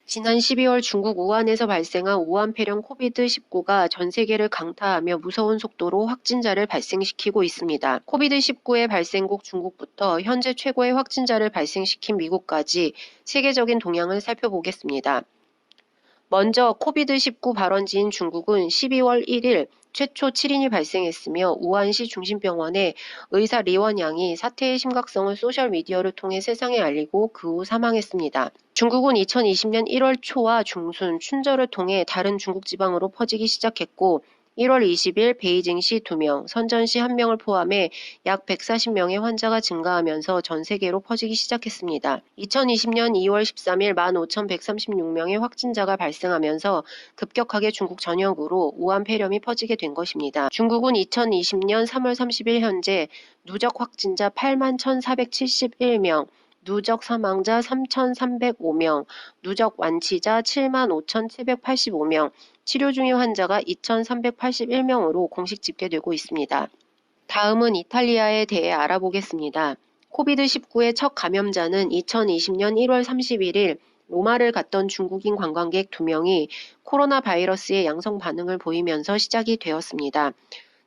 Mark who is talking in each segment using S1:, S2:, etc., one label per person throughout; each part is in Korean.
S1: 지난 12월 중국 우한에서 발생한 우한폐렴 코비드19가 전 세계를 강타하며 무서운 속도로 확진자를 발생시키고 있습니다. 코비드19의 발생국 중국부터 현재 최고의 확진자를 발생시킨 미국까지 세계적인 동향을 살펴보겠습니다. 먼저 코비드19 발원지인 중국은 12월 1일 최초 7인이 발생했으며 우한시 중심병원의 의사 리원양이 사태의 심각성을 소셜미디어를 통해 세상에 알리고 그 후 사망했습니다. 중국은 2020년 1월 초와 중순 춘절을 통해 다른 중국 지방으로 퍼지기 시작했고 1월 20일 베이징시 2명, 선전시 1명을 포함해 약 140명의 환자가 증가하면서 전 세계로 퍼지기 시작했습니다. 2020년 2월 13일 15,136명의 확진자가 발생하면서 급격하게 중국 전역으로 우한폐렴이 퍼지게 된 것입니다. 중국은 2020년 3월 30일 현재 누적 확진자 81,471명, 누적 사망자 3,305명, 누적 완치자 75,785명, 치료 중인 환자가 2,381명으로 공식 집계되고 있습니다. 다음은 이탈리아에 대해 알아보겠습니다. 코비드19의 첫 감염자는 2020년 1월 31일 로마를 갔던 중국인 관광객 2명이 코로나 바이러스의 양성 반응을 보이면서 시작이 되었습니다.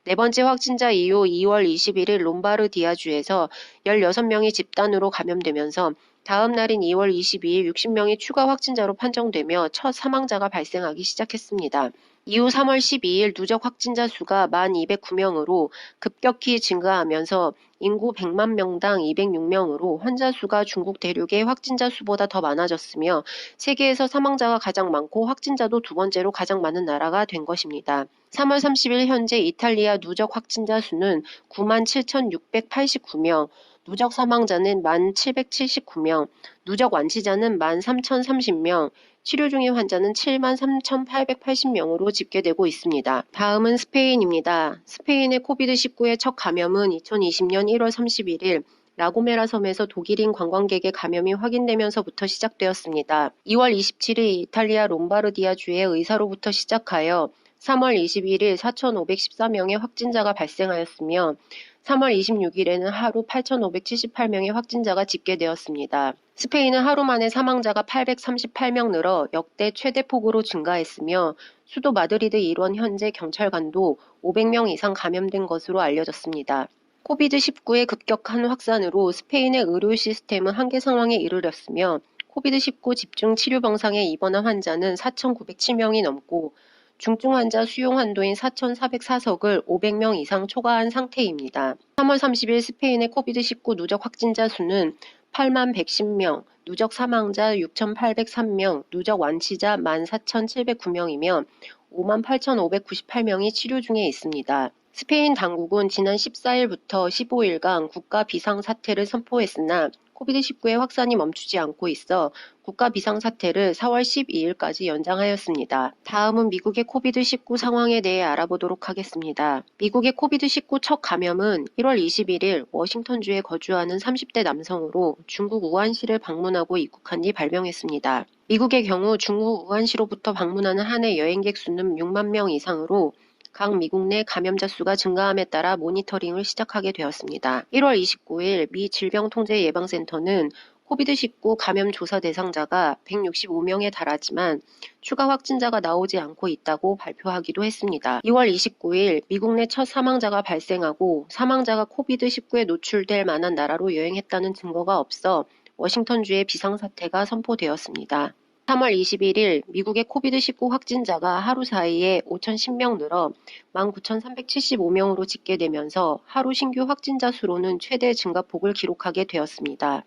S1: 네 번째 확진자 이후 2월 21일 롬바르디아주에서 16명이 집단으로 감염되면서 다음 날인 2월 22일 60명이 추가 확진자로 판정되며 첫 사망자가 발생하기 시작했습니다. 이후 3월 12일 누적 확진자 수가 1,209명으로 급격히 증가하면서 인구 100만 명당 206명으로 환자 수가 중국 대륙의 확진자 수보다 더 많아졌으며 세계에서 사망자가 가장 많고 확진자도 두 번째로 가장 많은 나라가 된 것입니다. 3월 30일 현재 이탈리아 누적 확진자 수는 97,689명, 누적 사망자는 1,779명, 누적 완치자는 13,030명, 치료 중인 환자는 73,880명으로 집계되고 있습니다. 다음은 스페인입니다. 스페인의 코비드19의 첫 감염은 2020년 1월 31일 라고메라 섬에서 독일인 관광객의 감염이 확인되면서부터 시작되었습니다. 2월 27일 이탈리아 롬바르디아주의 의사로부터 시작하여 3월 21일 4,514명의 확진자가 발생하였으며 3월 26일에는 하루 8,578명의 확진자가 집계되었습니다. 스페인은 하루 만에 사망자가 838명 늘어 역대 최대 폭으로 증가했으며 수도 마드리드 일원 현재 경찰관도 500명 이상 감염된 것으로 알려졌습니다. 코비드19의 급격한 확산으로 스페인의 의료 시스템은 한계 상황에 이르렀으며 코비드19 집중 치료 병상에 입원한 환자는 4,907명이 넘고 중증 환자 수용 한도인 4,404석을 500명 이상 초과한 상태입니다. 3월 30일 스페인의 코비드19 누적 확진자 수는 8만 110명, 누적 사망자 6,803명, 누적 완치자 14,709명이며 5만 8,598명이 치료 중에 있습니다. 스페인 당국은 지난 14일부터 15일간 국가 비상사태를 선포했으나 코비드19의 확산이 멈추지 않고 있어 국가 비상사태를 4월 12일까지 연장하였습니다. 다음은 미국의 코비드19 상황에 대해 알아보도록 하겠습니다. 미국의 코비드19 첫 감염은 1월 21일 워싱턴주에 거주하는 30대 남성으로 중국 우한시를 방문하고 입국한 뒤 발병했습니다. 미국의 경우 중국 우한시로부터 방문하는 한 해 여행객 수는 6만 명 이상으로 각 미국 내 감염자 수가 증가함에 따라 모니터링을 시작하게 되었습니다. 1월 29일 미 질병통제예방센터는 코비드19 감염 조사 대상자가 165명에 달하지만 추가 확진자가 나오지 않고 있다고 발표하기도 했습니다. 2월 29일 미국 내 첫 사망자가 발생하고 사망자가 코비드19에 노출될 만한 나라로 여행했다는 증거가 없어 워싱턴주의 비상사태가 선포되었습니다. 3월 21일 미국의 코비드19 확진자가 하루 사이에 5,010명 늘어 19,375명으로 집계되면서 하루 신규 확진자 수로는 최대 증가폭을 기록하게 되었습니다.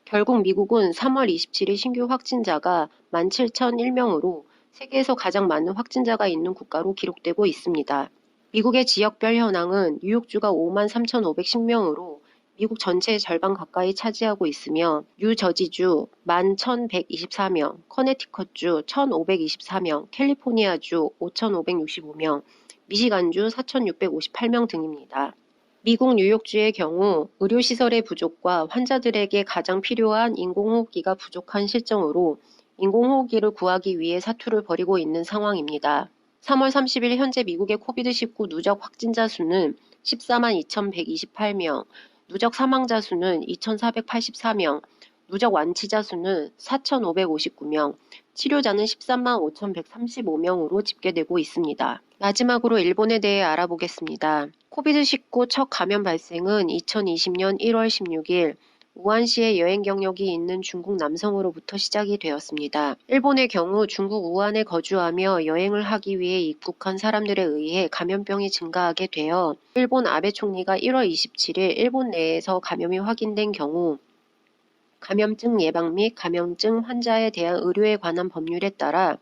S1: 결국 미국은 3월 27일 신규 확진자가 17,001명으로 세계에서 가장 많은 확진자가 있는 국가로 기록되고 있습니다. 미국의 지역별 현황은 뉴욕주가 53,510명으로 미국 전체의 절반 가까이 차지하고 있으며 뉴저지주 11,124명, 커네티컷주 1,524명, 캘리포니아주 5,565명, 미시간주 4,658명 등입니다. 미국 뉴욕주의 경우 의료시설의 부족과 환자들에게 가장 필요한 인공호흡기가 부족한 실정으로 인공호흡기를 구하기 위해 사투를 벌이고 있는 상황입니다. 3월 30일 현재 미국의 코비드19 누적 확진자 수는 14만 2,128명, 누적 사망자 수는 2,484명, 누적 완치자 수는 4,559명, 치료자는 13만 5,135명으로 집계되고 있습니다. 마지막으로 일본에 대해 알아보겠습니다. 코비드-19 첫 감염 발생은 2020년 1월 16일 우한시의 여행 경력이 있는 중국 남성으로부터 시작이 되었습니다. 일본의 경우 중국 우한에 거주하며 여행을 하기 위해 입국한 사람들에 의해 감염병이 증가하게 되어 일본 아베 총리가 1월 27일 일본 내에서 감염이 확인된 경우 감염증 예방 및 감염증 환자에 대한 의료에 관한 법률에 따라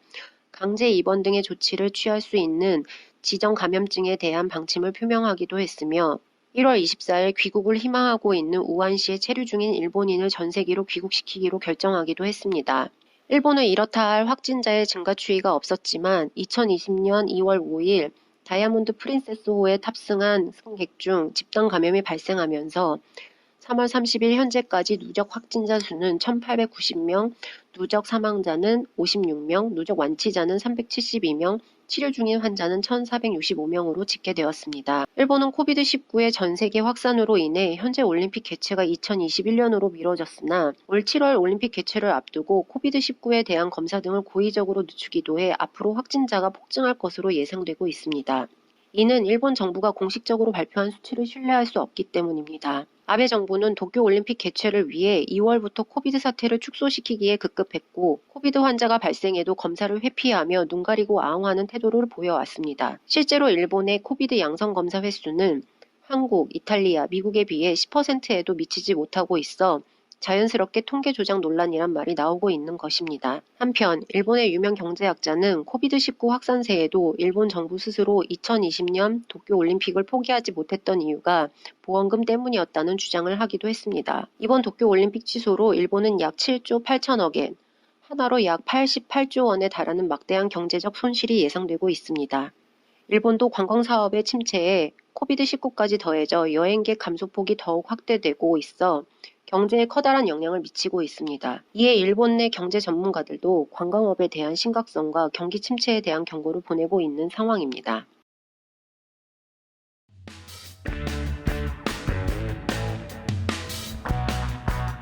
S1: 강제 입원 등의 조치를 취할 수 있는 지정 감염증에 대한 방침을 표명하기도 했으며 1월 24일 귀국을 희망하고 있는 우한시에 체류 중인 일본인을 전세기로 귀국시키기로 결정하기도 했습니다. 일본은 이렇다 할 확진자의 증가 추이가 없었지만 2020년 2월 5일 다이아몬드 프린세스호에 탑승한 승객 중 집단 감염이 발생하면서 3월 30일 현재까지 누적 확진자 수는 1,890명, 누적 사망자는 56명, 누적 완치자는 372명, 치료 중인 환자는 1,465명으로 집계되었습니다. 일본은 코비드-19의 전 세계 확산으로 인해 현재 올림픽 개최가 2021년으로 미뤄졌으나 올 7월 올림픽 개최를 앞두고 코비드-19에 대한 검사 등을 고의적으로 늦추기도 해 앞으로 확진자가 폭증할 것으로 예상되고 있습니다. 이는 일본 정부가 공식적으로 발표한 수치를 신뢰할 수 없기 때문입니다. 아베 정부는 도쿄올림픽 개최를 위해 2월부터 코비드 사태를 축소시키기에 급급했고 코비드 환자가 발생해도 검사를 회피하며 눈 가리고 아웅하는 태도를 보여왔습니다. 실제로 일본의 코비드 양성 검사 횟수는 한국, 이탈리아, 미국에 비해 10%에도 미치지 못하고 있어 자연스럽게 통계 조작 논란이란 말이 나오고 있는 것입니다. 한편 일본의 유명 경제학자는 코비드-19 확산세에도 일본 정부 스스로 2020년 도쿄올림픽을 포기하지 못했던 이유가 보험금 때문이었다는 주장을 하기도 했습니다. 이번 도쿄올림픽 취소로 일본은 약 7조 8천억엔, 하나로 약 88조 원에 달하는 막대한 경제적 손실이 예상되고 있습니다. 일본도 관광사업의 침체에 코비드-19까지 더해져 여행객 감소폭이 더욱 확대되고 있어 경제에 커다란 영향을 미치고 있습니다. 이에 일본 내 경제 전문가들도 관광업에 대한 심각성과 경기 침체에 대한 경고를 보내고 있는 상황입니다.